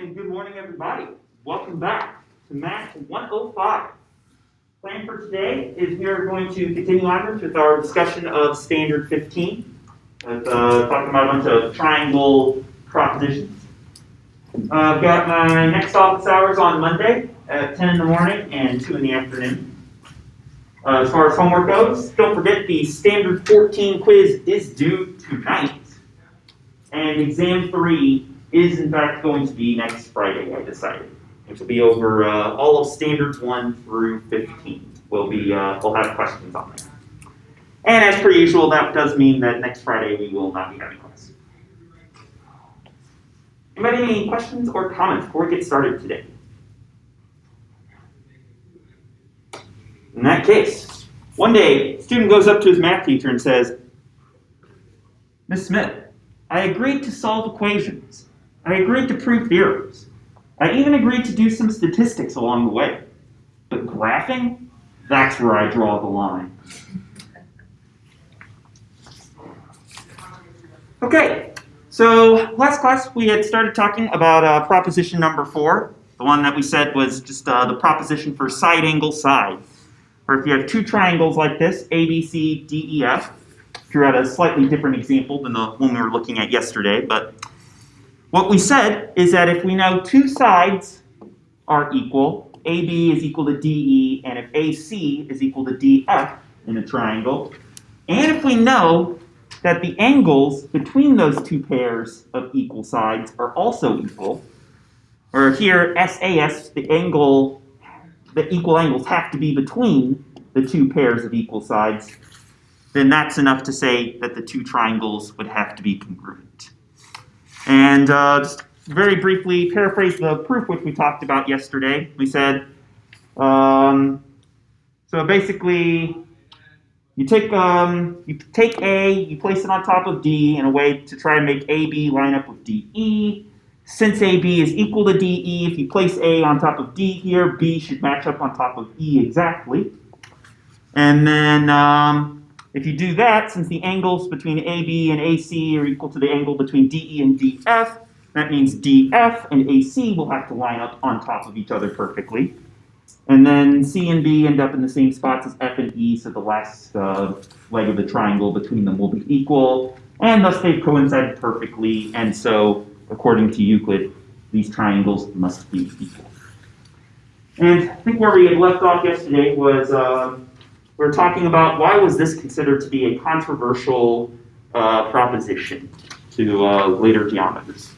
And good morning, everybody. Welcome back to Math 105. Plan for today is we are going to continue onwards with our discussion of Standard 15, talking about a bunch of triangle propositions. I've got my next office hours on Monday at 10 in the morning and 2 in the afternoon. As far as homework goes, don't forget the Standard 14 quiz is due tonight. And exam 3 is in fact going to be next Friday, I decided. Which will be over all of Standards 1 through 15. We'll have questions on that. And as per usual, that does mean that next Friday we will not be having class. Anybody have any questions or comments before we get started today? In that case, one day, a student goes up to his math teacher and says, "Miss Smith, I agreed to solve equations. I agreed to prove theorems. I even agreed to do some statistics along the way. But graphing? That's where I draw the line." Okay, so last class we had started talking about proposition number 4, the one that we said was just the proposition for side angle side. Or if you have two triangles like this, A, B, C, D, E, F, drew out a slightly different example than the one we were looking at yesterday, but what we said is that if we know two sides are equal, AB is equal to DE, and if AC is equal to DF in a triangle, and if we know that the angles between those two pairs of equal sides are also equal, or here SAS, the equal angles have to be between the two pairs of equal sides, then that's enough to say that the two triangles would have to be congruent. And just very briefly paraphrase the proof which we talked about yesterday. We said, so basically, you take A, you place it on top of D in a way to try and make AB line up with DE. Since AB is equal to DE, if you place A on top of D here, B should match up on top of E exactly. And then if you do that, since the angles between AB and AC are equal to the angle between DE and DF, that means DF and AC will have to line up on top of each other perfectly. And then C and B end up in the same spots as F and E, so the last leg of the triangle between them will be equal, and thus they coincide perfectly, and so, according to Euclid, these triangles must be equal. And I think where we had left off yesterday was we were talking about why was this considered to be a controversial proposition to later geometers.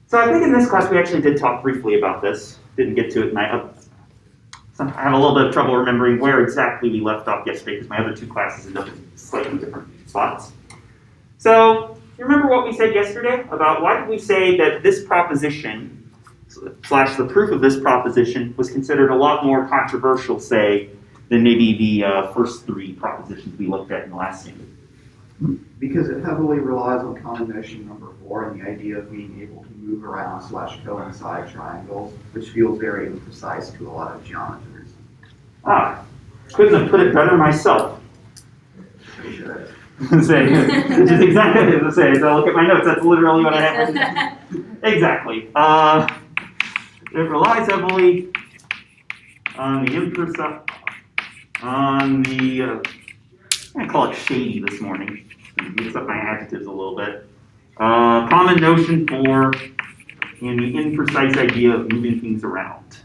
So I think in this class we actually did talk briefly about this. Didn't get to it, and I have a little bit of trouble remembering where exactly we left off yesterday because my other two classes end up in slightly different spots. So you remember what we said yesterday about why did we say that this proposition / the proof of this proposition was considered a lot more controversial, say, than maybe the first three propositions we looked at in the last standard? Because it heavily relies on common notion number 4 and the idea of being able to move around / coincide triangles, which feels very imprecise to a lot of geometers. Couldn't have put it better myself. You should. Which is exactly what I say. So I look at my notes, that's literally what I have. Exactly. It relies heavily on the I'm going to call it shady this morning. Mix up my adjectives a little bit. Common notion for and the imprecise idea of moving things around.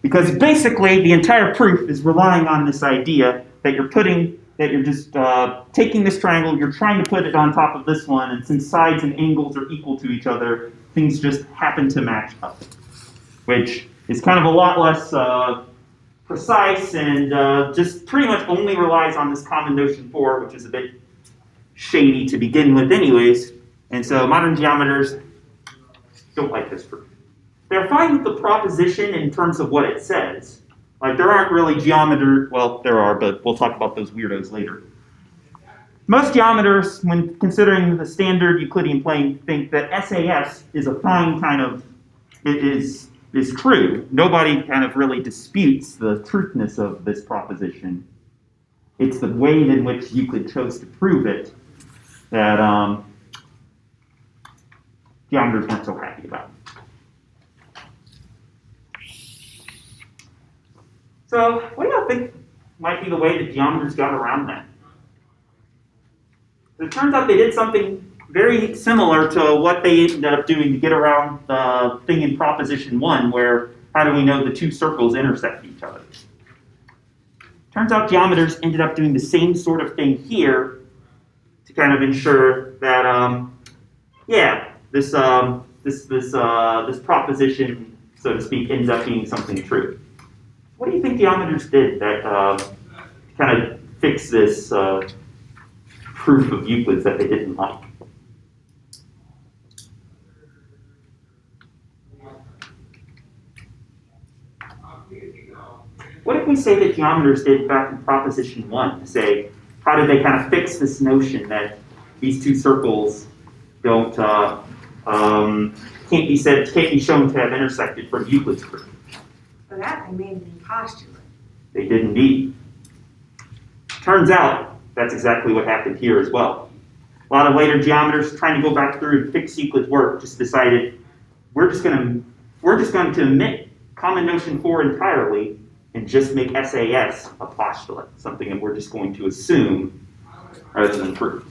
Because basically the entire proof is relying on this idea that you're just taking this triangle, you're trying to put it on top of this one, and since sides and angles are equal to each other, things just happen to match up, which is kind of a lot less precise and just pretty much only relies on this common notion 4, which is a bit shady to begin with anyways, and so modern geometers don't like this proof. they're fine with the proposition in terms of what it says. Like, there aren't really well, there are, but we'll talk about those weirdos later. Most geometers, when considering the standard Euclidean plane, think that SAS is a fine kind of, it is true. Nobody kind of really disputes the truthness of this proposition. It's the way in which Euclid chose to prove it that geometers weren't so happy about. So, what do you think might be the way that geometers got around that? It turns out they did something very similar to what they ended up doing to get around the thing in Proposition 1, where how do we know the two circles intersect each other? Turns out geometers ended up doing the same sort of thing here to kind of ensure that, this proposition, so to speak, ends up being something true. What do you think geometers did that kind of fix this proof of Euclid's that they didn't like? What if we say that geometers did back in Proposition 1 to say, how did they kind of fix this notion that these two circles don't can't be shown to have intersected from Euclid's proof? For that, they made a postulate. They did indeed. Turns out that's exactly what happened here as well. A lot of later geometers trying to go back through and fix Euclid's work just decided we're just going to omit common notion 4 entirely and just make SAS a postulate, something that we're just going to assume rather than prove.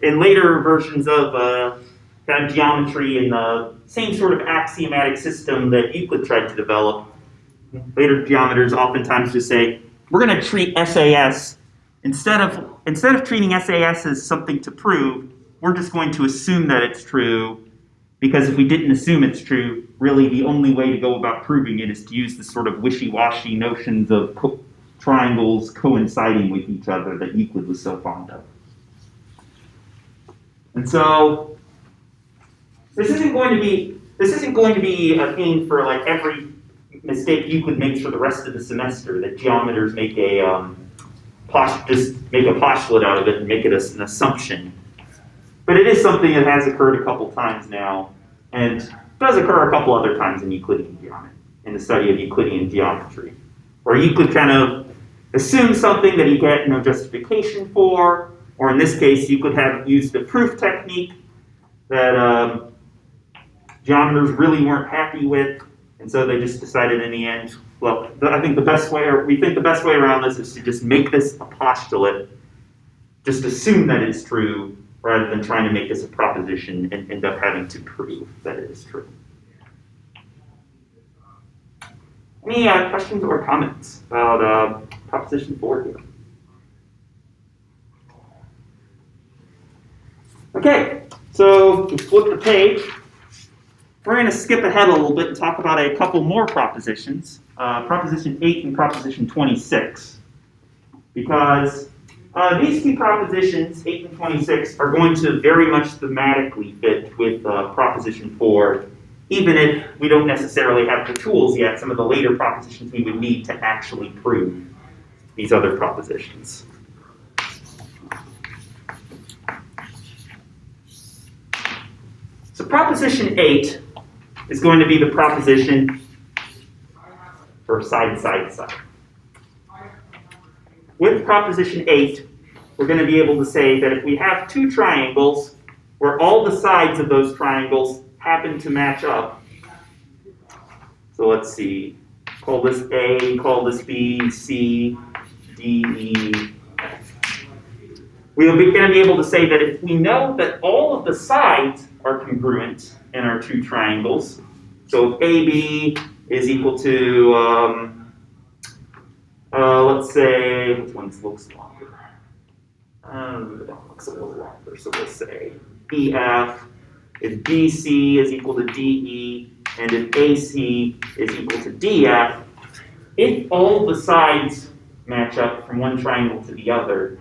In later versions of kind of geometry and the same sort of axiomatic system that Euclid tried to develop, later geometers oftentimes just say, we're going to treat SAS, instead of treating SAS as something to prove, we're just going to assume that it's true, because if we didn't assume it's true, really the only way to go about proving it is to use the sort of wishy-washy notions of triangles coinciding with each other that Euclid was so fond of. And so this isn't going to be a theme for like every mistake Euclid makes for the rest of the semester, that geometers make just make a postulate out of it and make it an assumption. But it is something that has occurred a couple times now, and does occur a couple other times in Euclidean geometry, in the study of Euclidean geometry, where Euclid kind of assumes something that he get no justification for, or in this case, Euclid had used a proof technique that geometers really weren't happy with, and so they just decided in the end, well, I think the best way around this is to just make this a postulate, just assume that it's true, rather than trying to make this a proposition and end up having to prove that it is true. Any questions or comments about Proposition 4 here? Okay, so to flip the page, we're going to skip ahead a little bit and talk about a couple more propositions, Proposition 8 and Proposition 26, because these two propositions, 8 and 26, are going to very much thematically fit with Proposition 4, even if we don't necessarily have the tools yet, some of the later propositions we would need to actually prove these other propositions. So Proposition 8 is going to be the proposition for side, side, side. With Proposition 8, we're going to be able to say that if we have two triangles where all the sides of those triangles happen to match up, so let's see, call this A, call this B, C, D, E, F. we're going to be able to say that if we know that all of the sides are congruent in our two triangles, so if AB is equal to, let's say, which one looks longer? That looks a little longer, so we'll say EF, if BC is equal to DE, and if AC is equal to DF, if all the sides match up from one triangle to the other,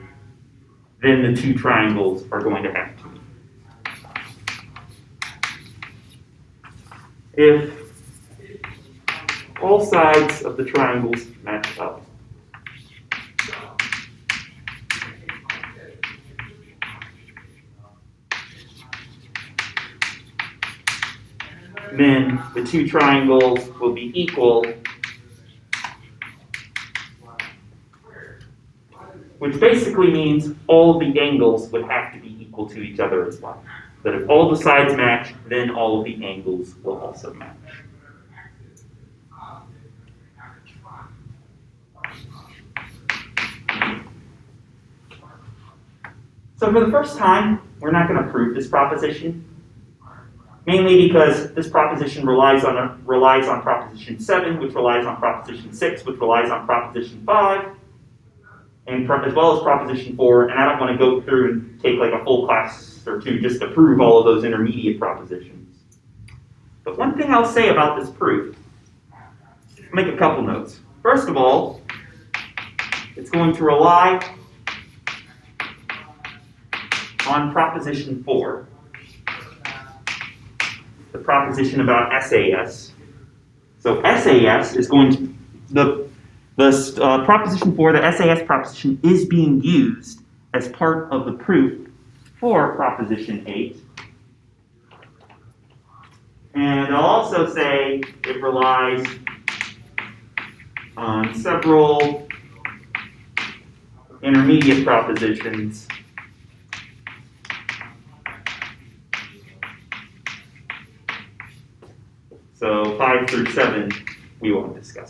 then the two triangles are going to have to meet. If all sides of the triangles match up, then the two triangles will be equal, which basically means all the angles would have to be equal to each other as well. That if all the sides match, then all of the angles will also match. So for the first time, we're not going to prove this proposition, mainly because this proposition relies on proposition 7, which relies on proposition 6, which relies on proposition 5, and as well as proposition 4, and I don't want to go through and take like a full class or two just to prove all of those intermediate propositions. But one thing I'll say about this proof, make a couple notes. First of all, it's going to rely on proposition 4, the proposition about SAS. So SAS is going to, the proposition 4, the SAS proposition, is being used as part of the proof for proposition 8. And I'll also say it relies on several intermediate propositions . So 5 through 7, we won't discuss.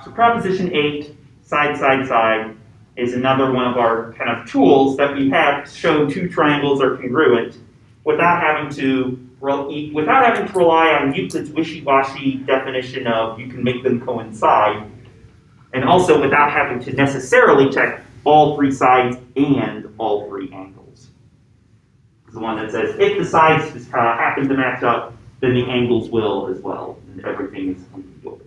So proposition 8, side, side, side, is another one of our kind of tools that we have to show two triangles are congruent without having to rely on Euclid's wishy-washy definition of you can make them coincide, and also without having to necessarily check all three sides and all three angles. It's the one that says if the sides just happen to match up, then the angles will as well, and everything is good.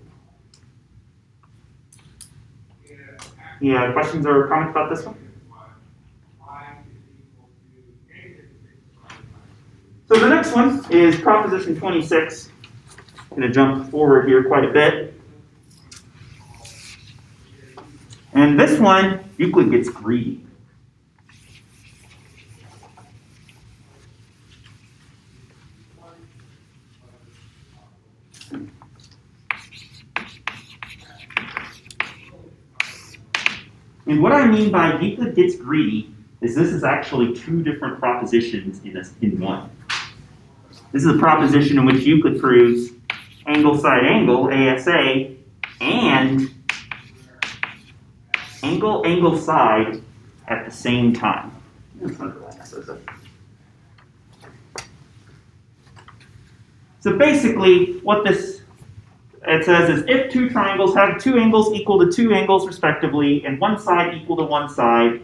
Yeah, questions or comments about this one? So the next one is proposition 26. I'm going to jump forward here quite a bit. And this one, Euclid gets greedy. And what I mean by Euclid gets greedy is this is actually two different propositions in one. This is a proposition in which Euclid proves angle side angle, ASA, and angle angle side at the same time. So basically, what it says is if two triangles have two angles equal to two angles respectively, and one side equal to one side,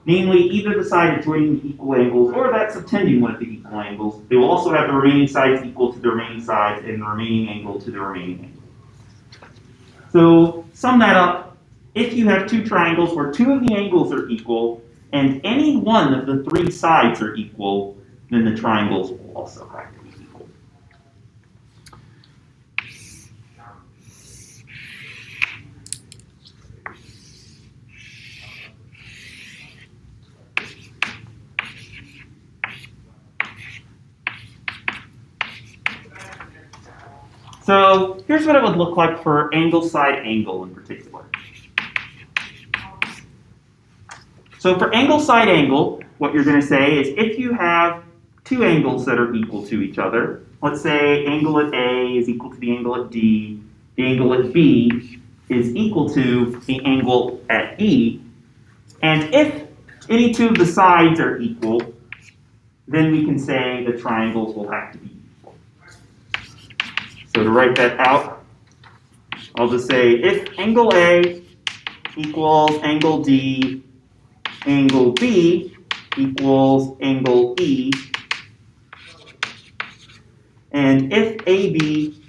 namely either the side adjoining the equal angles or that subtending one of the equal angles, they will also have the remaining sides equal to the remaining sides and the remaining angle to the remaining angle. So sum that up. If you have two triangles where two of the angles are equal and any one of the three sides are equal, then the triangles will also have to be equal. So here's what it would look like for angle side angle in particular. So for angle side angle, what you're going to say is if you have two angles that are equal to each other, let's say angle at A is equal to the angle at D, the angle at B is equal to the angle at E, and if any two of the sides are equal, then we can say the triangles will have to be equal. So to write that out, I'll just say if angle A equals angle D, angle B equals angle E, and if AB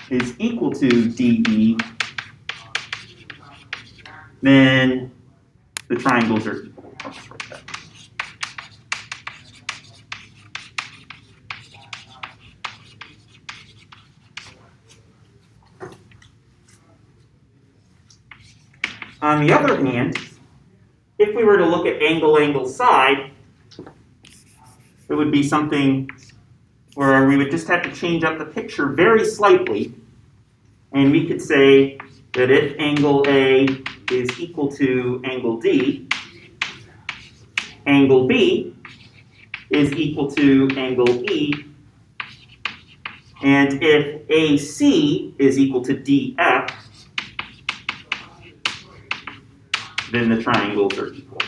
is equal to DE, then the triangles are equal. I'll just write that. On the other hand, if we were to look at angle, angle, side, it would be something where we would just have to change up the picture very slightly, and we could say that if angle A is equal to angle D, angle B is equal to angle E, and if AC is equal to DF, then the triangles are equal.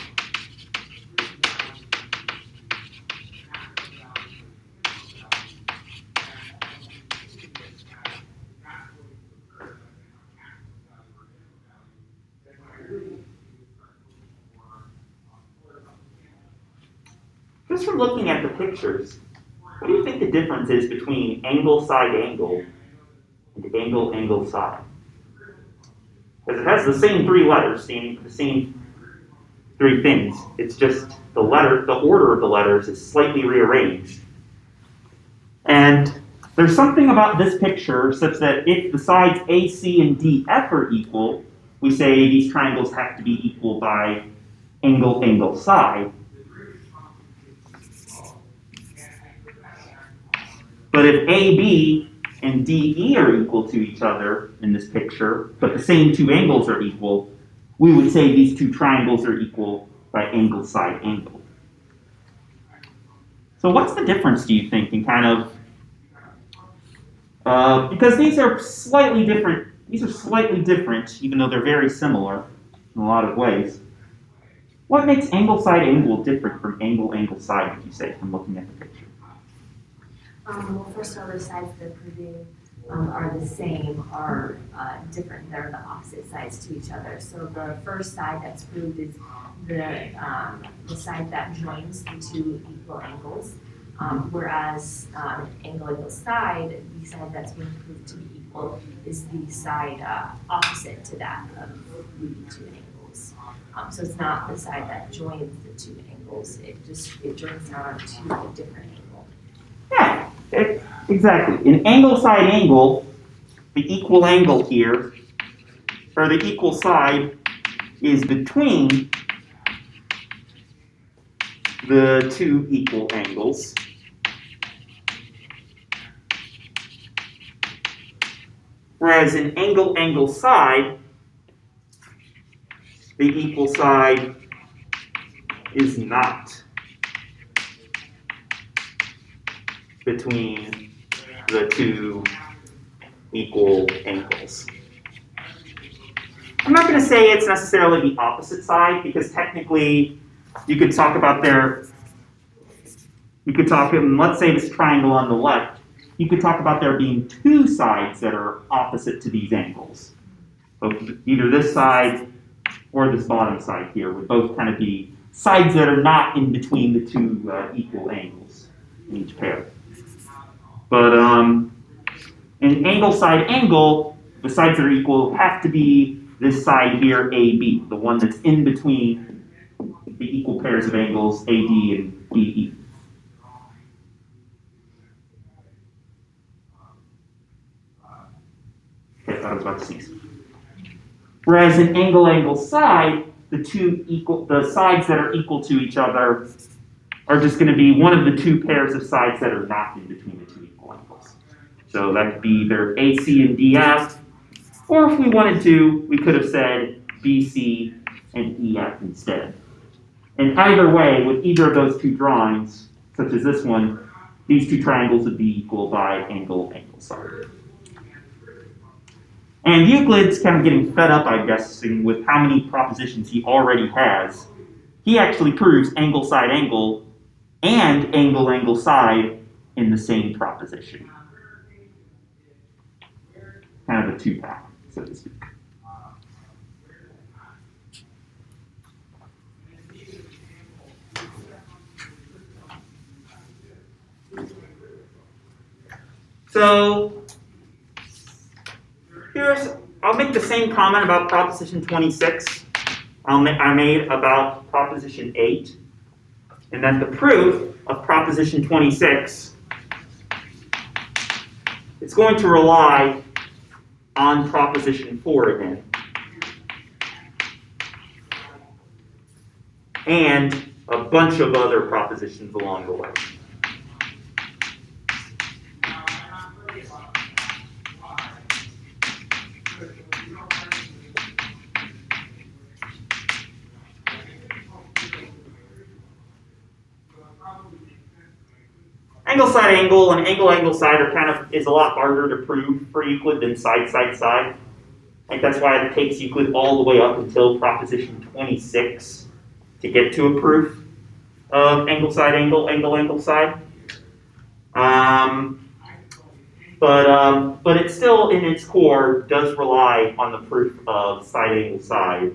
Just from looking at the pictures, what do you think the difference is between angle, side, angle, and angle, angle, side? Because it has the same three letters standing for the same three things. It's just the order of the letters is slightly rearranged. And there's something about this picture such that if the sides AC and DF are equal, we say these triangles have to be equal by angle, angle, side. But if AB and DE are equal to each other in this picture, but the same two angles are equal, we would say these two triangles are equal by angle, side, angle. So what's the difference, do you think, in kind of, because these are slightly different, even though they're very similar in a lot of ways. What makes angle, side, angle different from angle, angle, side, would you say, from looking at the picture? Well, first of all, the sides they're proving are the same, are different. They're the opposite sides to each other. So the first side that's proved is the side that joins the two equal angles, whereas angle, angle, side, the side that's being proved to be equal is the side opposite to that of the two angles. So it's not the side that joins the two angles. It joins down onto a different angle. Yeah, exactly. In angle, side, angle, the equal angle here, or the equal side, is between the two equal angles. Whereas in angle, angle, side, the equal side is not between the two equal angles. I'm not going to say it's necessarily the opposite side, because technically you could talk about let's say this triangle on the left, you could talk about there being two sides that are opposite to these angles. So either this side or this bottom side here would both kind of be sides that are not in between the two equal angles in each pair. But in angle, side, angle, the sides that are equal have to be this side here, AB, the one that's in between the equal pairs of angles, AD and DE. Okay, I thought I was about to sneeze. Whereas in angle, angle, side, the sides that are equal to each other are just going to be one of the two pairs of sides that are not in between the two equal angles. So that could be either AC and DF, or if we wanted to, we could have said BC and EF instead. And either way, with either of those two drawings, such as this one, these two triangles would be equal by angle, angle side. And Euclid's kind of getting fed up, I'm guessing, with how many propositions he already has. He actually proves angle, side, angle, and angle, angle, side in the same proposition. Kind of a two-pack, so to speak. So I'll make the same comment about proposition 26 I made about proposition 8, and that the proof of proposition 26 is going to rely on proposition 4 again, and a bunch of other propositions along the way. Angle, side, angle, and angle, angle, side is a lot harder to prove for Euclid than side, side, side. I think that's why it takes Euclid all the way up until proposition 26 to get to a proof of angle, side, angle, angle, angle, side. But it still, in its core, does rely on the proof of side, angle, side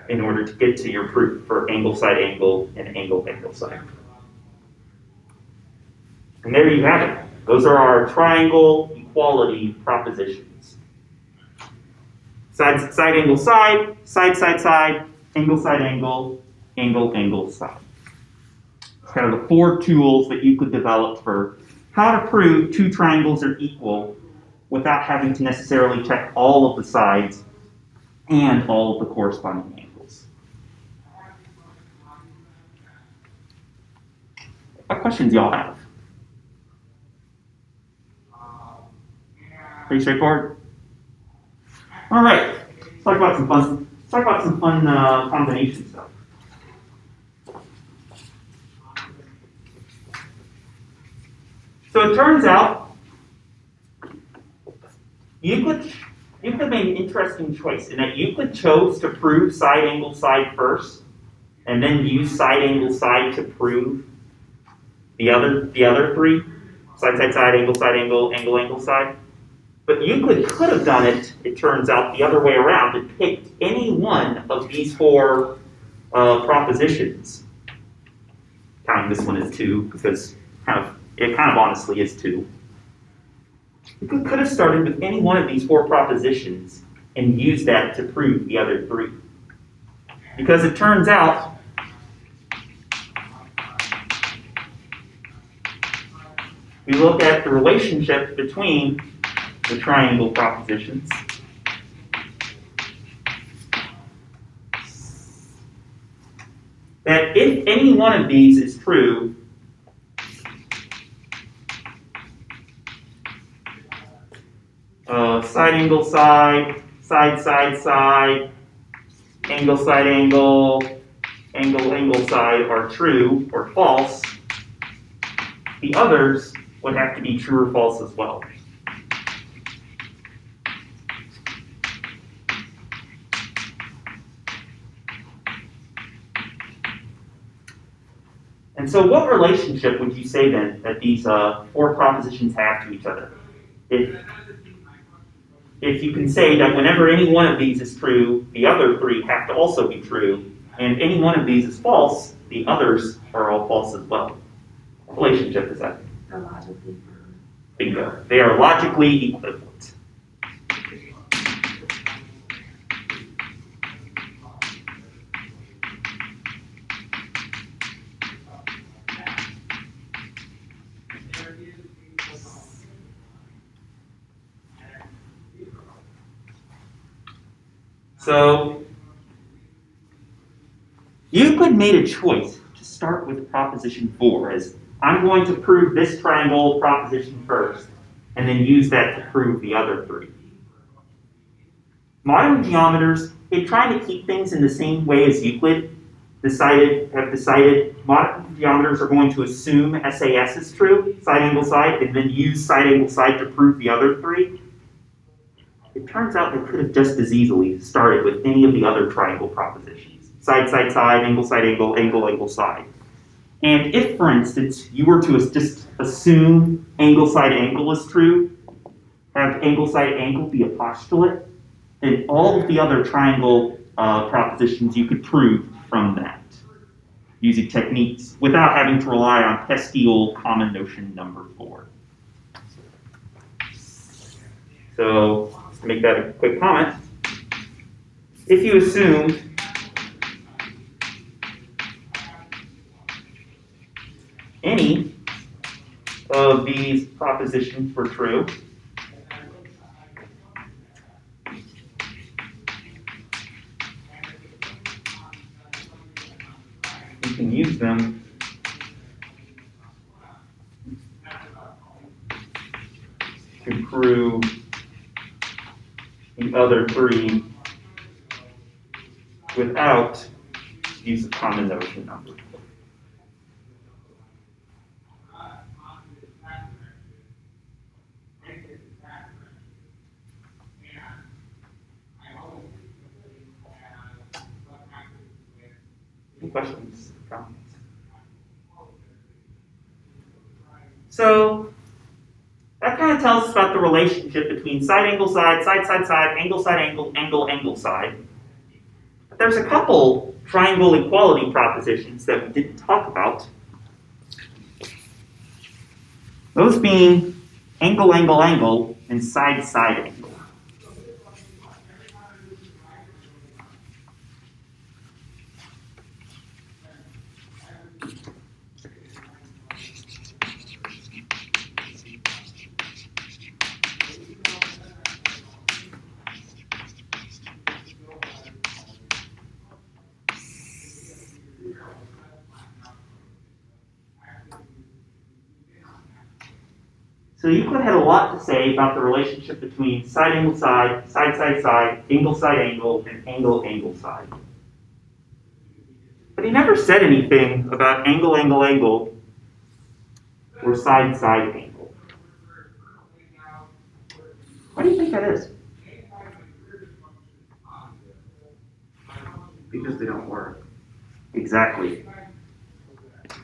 in order to get to your proof for angle, side, angle, and angle, angle, side. And there you have it. Those are our triangle equality propositions. Side, side, angle, side, side, side, side, angle, side, angle, angle, angle, side. It's kind of the 4 tools that Euclid developed for how to prove 2 triangles are equal without having to necessarily check all of the sides and all of the corresponding angles. What questions y'all have? Pretty straightforward. All right, let's talk about some fun combination stuff. So it turns out Euclid made an interesting choice in that Euclid chose to prove side angle side first, and then use side angle side to prove the other 3 side side side angle angle angle side. But Euclid could have done it turns out, the other way around, and picked any one of these 4 propositions. Counting this one as 2, because it kind of honestly is 2. Euclid could have started with any one of these 4 propositions and used that to prove the other 3. Because it turns out we look at the relationship between the triangle propositions. That if any one of these is true, side angle side, side side side, angle side angle, angle angle side are true or false, the others would have to be true or false as well. And so what relationship would you say then that these 4 propositions have to each other? If you can say that whenever any one of these is true, the other 3 have to also be true, and if any one of these is false, the others are all false as well. What relationship is that? They're logically. Bingo. They are logically equivalent. So, Euclid made a choice to start with proposition 4 as I'm going to prove this triangle proposition first, and then use that to prove the other 3. Modern geometers, they try to keep things in the same way as Euclid, have decided modern geometers are going to assume SAS is true, side angle side, and then use side angle side to prove the other three. It turns out they could have just as easily started with any of the other triangle propositions. Side, side, side, angle, angle, angle, side. And if, for instance, you were to just assume angle, side, angle is true, have angle, side, angle be a postulate, then all of the other triangle propositions you could prove from that using techniques without having to rely on pesky old common notion number 4. So, just to make that a quick comment, if you assume any of these propositions were true, you can use them to prove the other 3 without use of common notion number. Any questions, comments? So that kind of tells us about the relationship between side, angle, side, side, side, side, angle, side, angle, angle, angle, side. But there's a couple triangle equality propositions that we didn't talk about. Those being angle, angle, angle, and side, side, angle. So Euclid had a lot to say about the relationship between side, angle, side, side, side, side, angle, and angle, angle, side. But he never said anything about angle, angle, angle, or side, side, angle. Why do you think that is? Because they don't work. Exactly.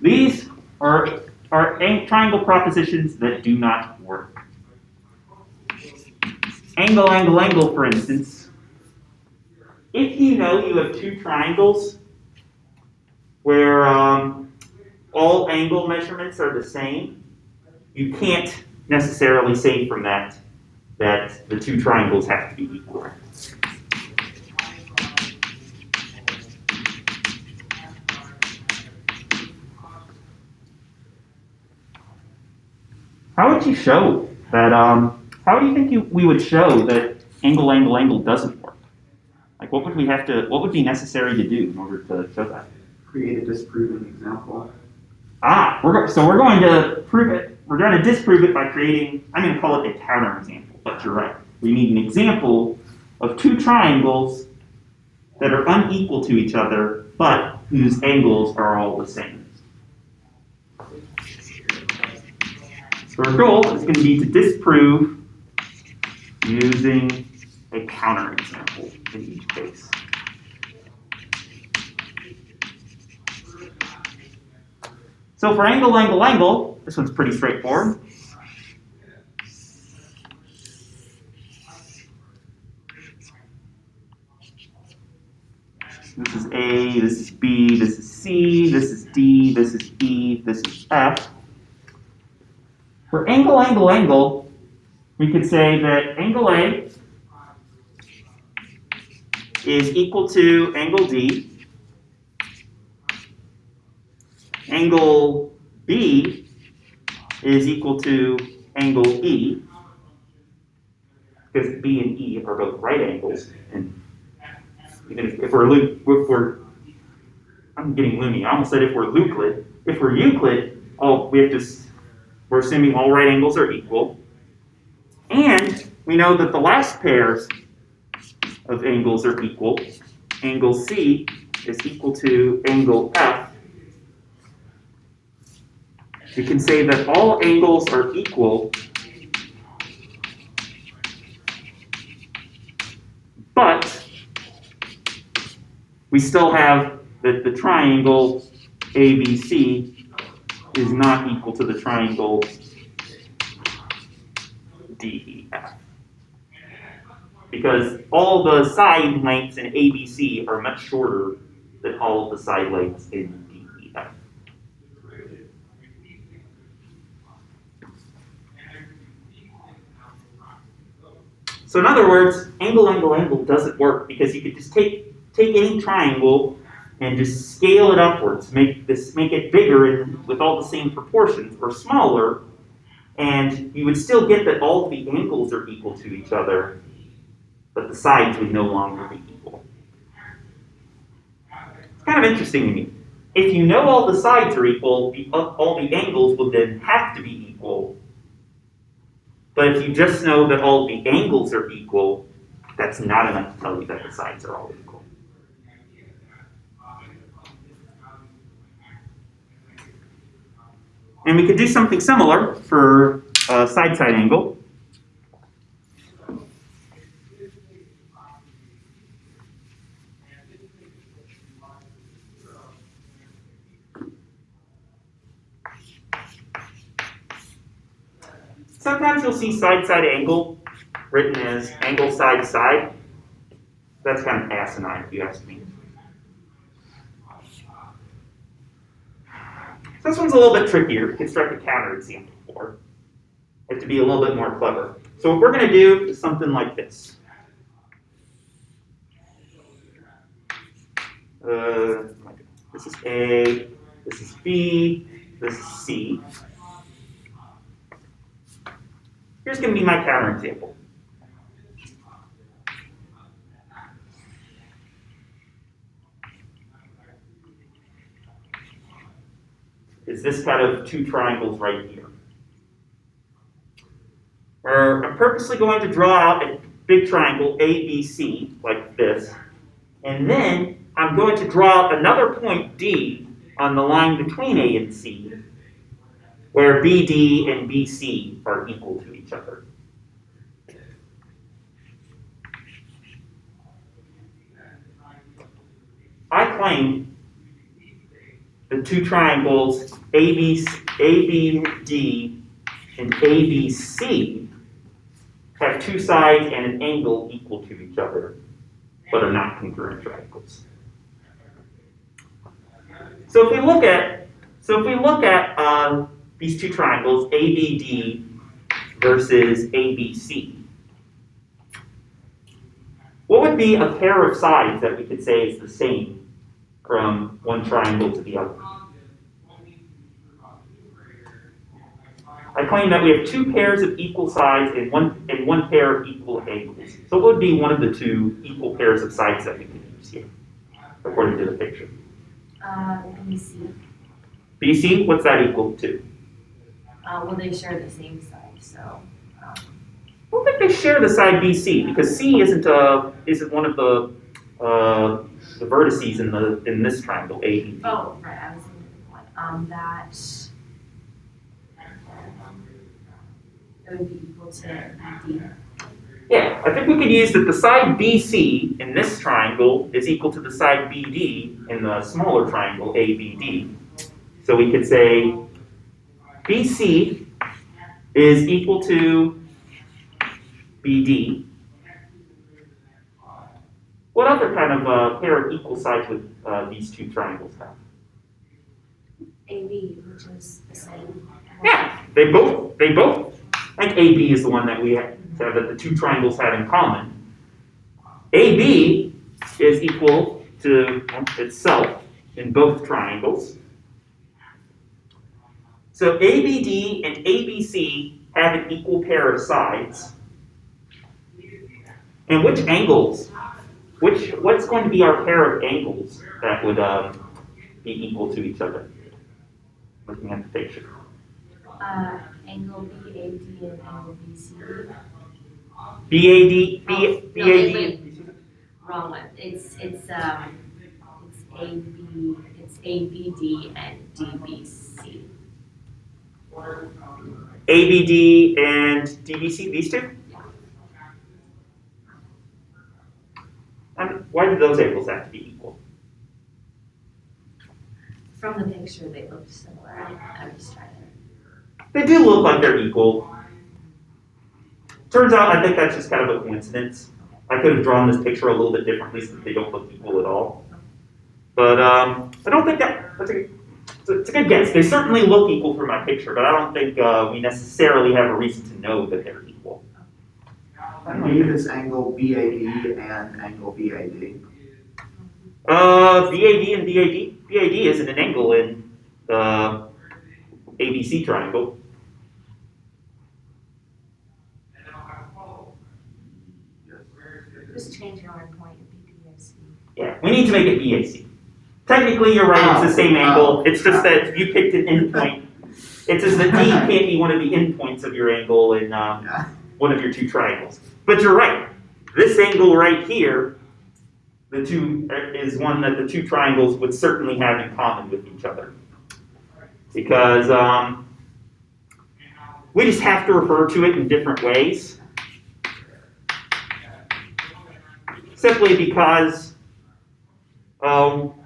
These are triangle propositions that do not work. Angle, angle, angle, for instance. If you know you have 2 triangles where all angle measurements are the same, you can't necessarily say from that that the 2 triangles have to be equal. How would you show that? How do you think we would show that angle, angle, angle doesn't work? Like, what would we have to? What would be necessary to do in order to show that? Create a disproving example. So we're going to prove it. We're going to disprove it by creating. I'm going to call it a counterexample, but you're right. We need an example of 2 triangles that are unequal to each other, but whose angles are all the same. So our goal is going to be to disprove using a counterexample in each case. So for angle, angle, angle, this one's pretty straightforward. This is A, this is B, this is C, this is D, this is E, this is F. For angle, angle, angle, we could say that angle A is equal to angle D. Angle B is equal to angle E, because B and E are both right angles. And even if we're I'm getting loony. I almost said if we're Euclid. If we're Euclid, we're assuming all right angles are equal. And we know that the last pairs of angles are equal. Angle C is equal to angle F, we can say that all angles are equal, but we still have that the triangle ABC is not equal to the triangle DEF. Because all the side lengths in ABC are much shorter than all of the side lengths in DEF. So in other words, angle, angle, angle doesn't work because you could just take any triangle and just scale it upwards, make it bigger and with all the same proportions, or smaller, and you would still get that all of the angles are equal to each other, but the sides would no longer be equal. It's kind of interesting to me. If you know all the sides are equal, all the angles will then have to be equal. But if you just know that all the angles are equal, that's not enough to tell you that the sides are all equal. And we could do something similar for a side-side angle. Sometimes you'll see side-side angle written as angle side-side. That's kind of asinine, if you ask me. So this one's a little bit trickier to construct a counterexample for. You have to be a little bit more clever. So what we're going to do is something like this. This is A, this is B, this is C. Here's going to be my counterexample. Is this kind of two triangles right here. I'm purposely going to draw out a big triangle, ABC, like this, and then I'm going to draw out another point, D, on the line between A and C, where BD and BC are equal to each other. I claim the two triangles ABD and ABC have two sides and an angle equal to each other, but are not congruent triangles. So if we look at these two triangles, ABD versus ABC, what would be a pair of sides that we could say is the same from one triangle to the other? I claim that we have two pairs of equal sides and one pair of equal angles. So what would be one of the two equal pairs of sides that we could use here, according to the picture? BC. BC, what's that equal to? Well, they share the same side, so. I don't think they share the side BC because C isn't one of the vertices in this triangle ABD. Oh, right. I was thinking of one. It would be equal to BD. Yeah, I think we could use that the side BC in this triangle is equal to the side BD in the smaller triangle ABD. So we could say BC is equal to BD. What other kind of pair of equal sides would these two triangles have? AB, which is the same. Yeah, they both. I think AB is the one that we have that the two triangles have in common. AB is equal to itself in both triangles. So ABD and ABC have an equal pair of sides. And which angles? What's going to be our pair of angles that would be equal to each other? Looking at the picture. Angle BAD and angle BC. BAD. Wrong one. It's it's ABD and DBC. ABD and DBC, these two? Yeah. And why do those angles have to be equal? From the picture, they look similar. I'm just trying to. They do look like they're equal. Turns out, I think that's just kind of a coincidence. I could have drawn this picture a little bit differently so that they don't look equal at all. But I don't think that's it's a good guess. They certainly look equal from my picture, but I don't think we necessarily have a reason to know that they're equal. I believe it's angle BAD and angle BAD. BAD and BAD? BAD isn't an angle in the ABC triangle. Just change your endpoint to BPAC. Yeah, we need to make it BAC. Technically, you're right, it's the same angle. It's just that you picked an endpoint. It's just that D can't be one of the endpoints of your angle in one of your two triangles. But you're right. This angle right here, the two is one that the two triangles would certainly have in common with each other. Because we just have to refer to it in different ways. Simply because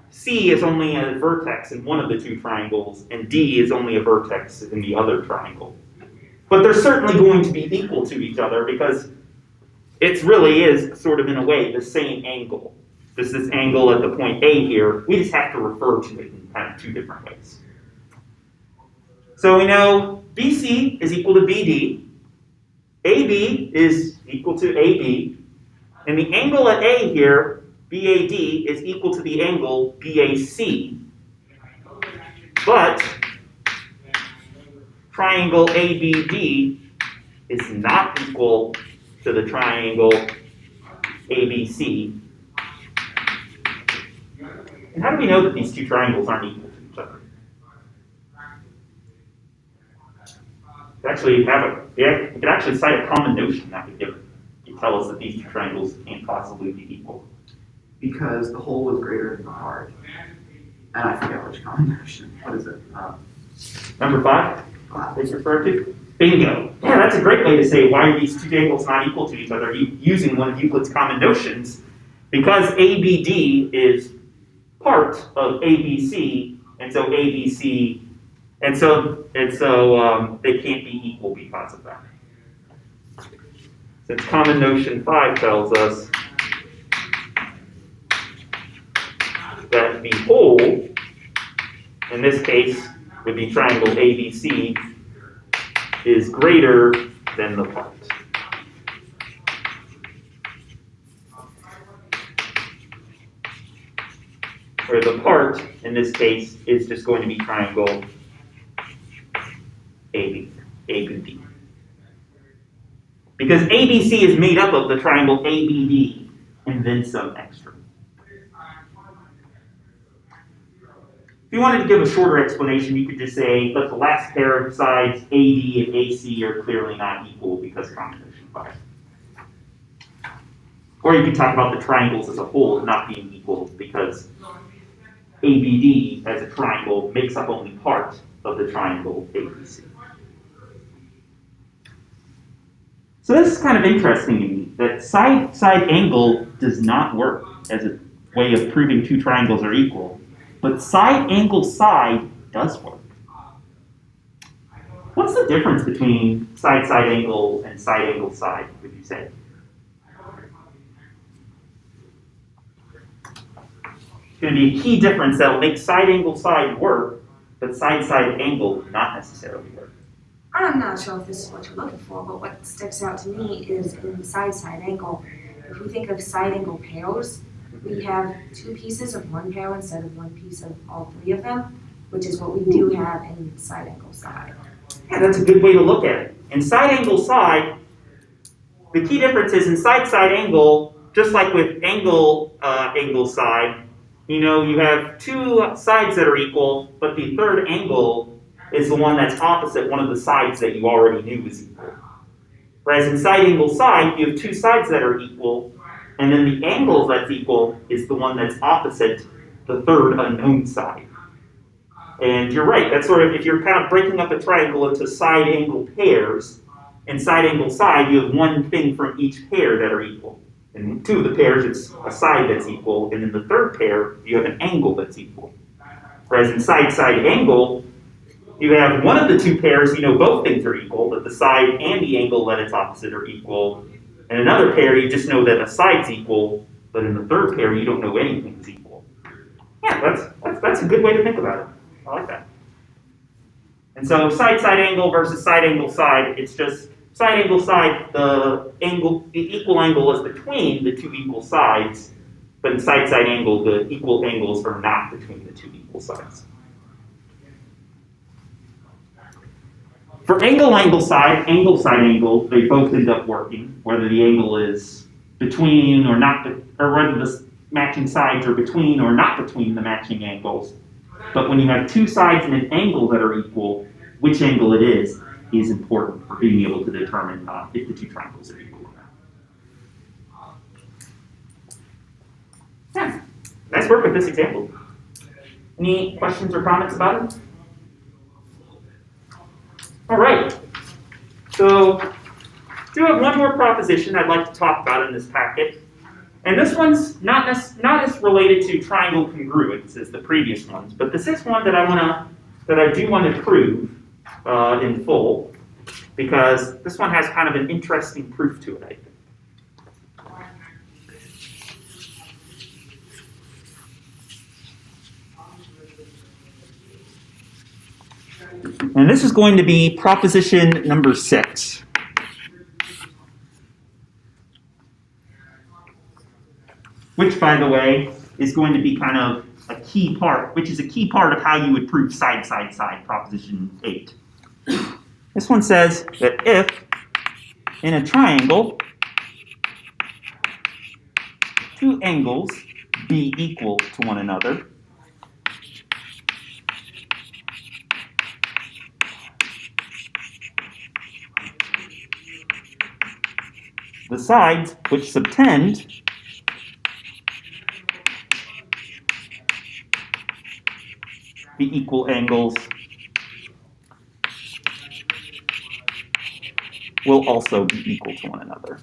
C is only a vertex in one of the two triangles, and D is only a vertex in the other triangle. But they're certainly going to be equal to each other because it really is sort of in a way the same angle. Just this angle at the point A here, we just have to refer to it in kind of two different ways. So we know BC is equal to BD, AB is equal to AB, and the angle at A here, BAD, is equal to the angle BAC. But triangle ABD is not equal to the triangle ABC. And how do we know that these two triangles aren't equal to each other? We could actually cite a common notion that would tell us that these two triangles can't possibly be equal. Because the whole is greater than the part. And I forget which combination. What is it? Number 5, they refer to? Bingo. Yeah, that's a great way to say why are these two angles not equal to each other using one of Euclid's common notions. Because ABD is part of ABC, and so ABC, and so they can't be equal because of that. Since common notion 5 tells us that the whole, in this case, would be triangle ABC, is greater than the part. Where the part, in this case, is just going to be triangle ABD. Because ABC is made up of the triangle ABD and then some extra. If you wanted to give a shorter explanation, you could just say, but the last pair of sides, AD and AC, are clearly not equal because combination 5. Or you could talk about the triangles as a whole not being equal because ABD as a triangle makes up only part of the triangle ABC. So this is kind of interesting to me, that side-side angle does not work as a way of proving two triangles are equal, but side angle side does work. What's the difference between side-side angle and side angle side, would you say? It's going to be a key difference that will make side angle side work, but side-side angle not necessarily work. I'm not sure if this is what you're looking for, but what sticks out to me is in the side-side angle. If we think of side angle pairs, we have two pieces of one pair instead of one piece of all three of them, which is what we do have in side angle side. Yeah, that's a good way to look at it. In side angle side, the key difference is in side-side angle, just like with angle side, you have two sides that are equal, but the third angle is the one that's opposite one of the sides that you already knew was equal. Whereas in side angle side, you have two sides that are equal, and then the angle that's equal is the one that's opposite the third unknown side. And you're right, that's sort of, if you're kind of breaking up a triangle into side angle pairs, in side angle side, you have one thing from each pair that are equal. In two of the pairs, it's a side that's equal, and in the third pair, you have an angle that's equal. Whereas in side angle, you have one of the two pairs, you know both things are equal, that the side and the angle that it's opposite are equal. In another pair, you just know that a side's equal, but in the third pair, you don't know anything's equal. Yeah, that's a good way to think about it. I like that. And so side angle versus side, it's just side, the equal angle is between the two equal sides, but in side angle, the equal angles are not between the two equal sides. For angle side, angle, they both end up working, whether the angle is between or not, or whether the matching sides are between or not between the matching angles. But when you have two sides and an angle that are equal, which angle it is important for being able to determine if the two triangles are equal or not. Yeah, nice work with this example. Any questions or comments about it? All right. So, I do have one more proposition I'd like to talk about in this packet. And this one's not as related to triangle congruence as the previous ones, but this is one that I do want to prove in full, because this one has kind of an interesting proof to it, I think. And this is going to be proposition number 6. Which, by the way, is going to be kind of a key part, which is a key part of how you would prove side, proposition 8. This one says that if in a triangle, two angles be equal to one another, the sides which subtend the equal angles will also be equal to one another.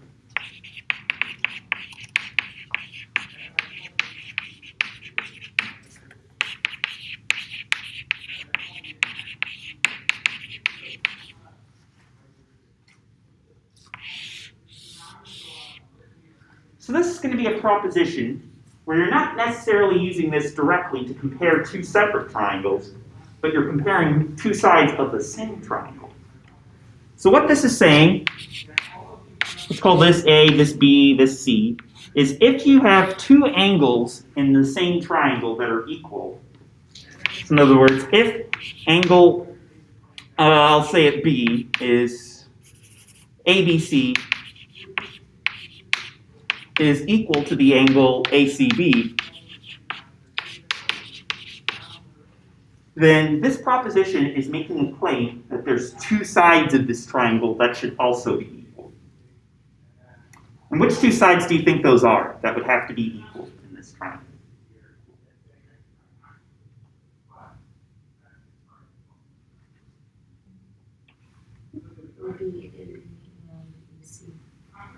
So this is going to be a proposition where you're not necessarily using this directly to compare two separate triangles, but you're comparing two sides of the same triangle. So what this is saying, let's call this A, this B, this C, is if you have two angles in the same triangle that are equal, so in other words, if angle, I'll say it B, is ABC is equal to the angle ACB, then this proposition is making a claim that there's two sides of this triangle that should also be equal. And which two sides do you think those are that would have to be equal in this triangle?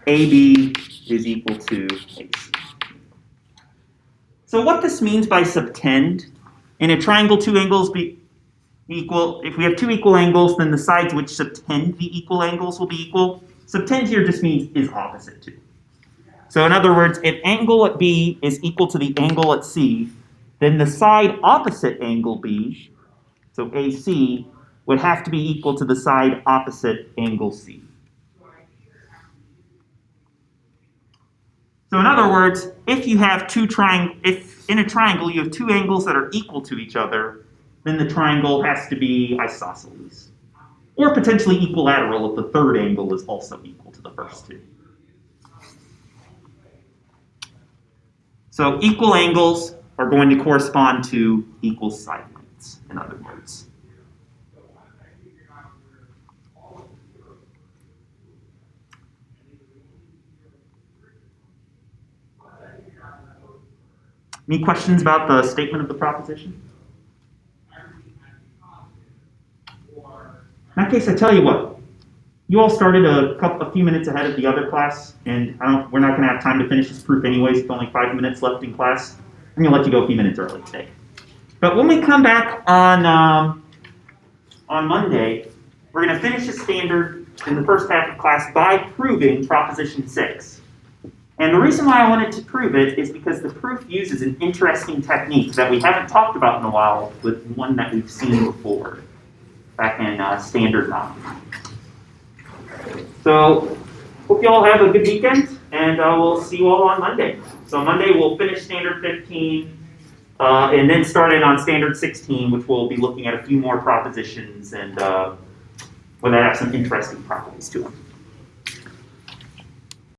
AB is equal to AC. So what this means by subtend, in a triangle, two angles be equal. If we have two equal angles, then the sides which subtend the equal angles will be equal. Subtend here just means is opposite to. So in other words, if angle at B is equal to the angle at C, then the side opposite angle B, so AC, would have to be equal to the side opposite angle C. So in other words, if you have if in a triangle you have two angles that are equal to each other, then the triangle has to be isosceles. Or potentially equilateral if the third angle is also equal to the first two. So equal angles are going to correspond to equal side lengths, in other words. Any questions about the statement of the proposition? In that case, I tell you what. You all started a few minutes ahead of the other class, and we're not going to have time to finish this proof anyways. It's only 5 minutes left in class. I'm going to let you go a few minutes early today. But when we come back on Monday, we're going to finish the standard in the first half of class by proving Proposition 6. And the reason why I wanted to prove it is because the proof uses an interesting technique that we haven't talked about in a while, with one that we've seen before, back in Standard 9. So, hope you all have a good weekend, and we'll see you all on Monday. So Monday we'll finish Standard 15, and then start in on Standard 16, which we'll be looking at a few more propositions and where they have some interesting properties to them.